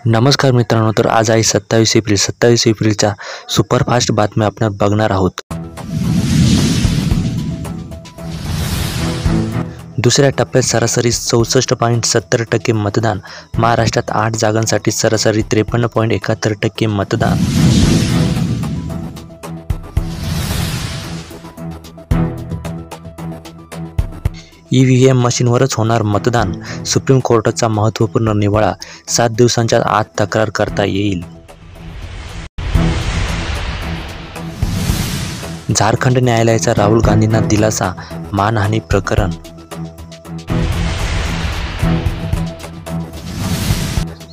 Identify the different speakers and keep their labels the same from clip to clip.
Speaker 1: नमस्कार मित्रांनो, तर आज आहे 27 एप्रिलच्या सुपरफास्ट बातम्या आपण बघणार आहोत। दुसऱ्या टप्प्यात सरासरी 64.70% मतदान। महाराष्ट्रात 8 जागांसाठी सरासरी 53.71% मतदान। EVM मशीनवरच होणार मतदान। सुप्रीम कोर्टाचा महत्त्वपूर्ण निवाडा, 7 दिवसांच्या आत तक्रार करता येईल। झारखंड न्यायालयाचा राहुल गांधींना दिलासा, मानहानी प्रकरण।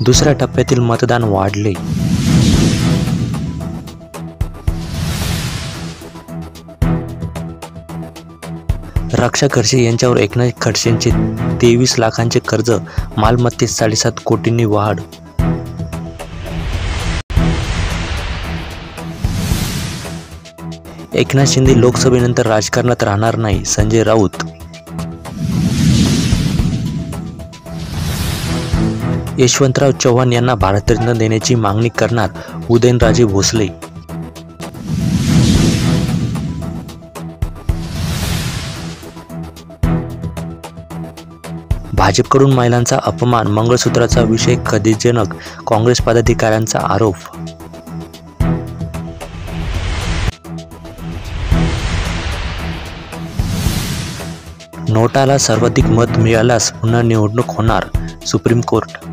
Speaker 1: दुसऱ्या टप्प्यातील मतदान वाढले। रक्षा खडसे यांच्यावर एकनाथ खडसेंचे 23 लाखांचे कर्ज, मालमत्तेत 7.5 कोटींनी वाढ। एकनाथ शिंदे लोकसभेनंतर राजकारणात राहणार नाही, संजय राऊत। यशवंतराव चव्हाण यांना भारतरत्न देण्याची मागणी करणार, उदयनराजे भोसले। भाजपकडून महिलांचा अपमान, मंगळसूत्राचा विषय खदेजनक, काँग्रेस पदाधिकाऱ्यांचा आरोप। नोटाला सर्वाधिक मत मिळाल्यास पुन्हा निवडणूक होणार, सुप्रीम कोर्ट।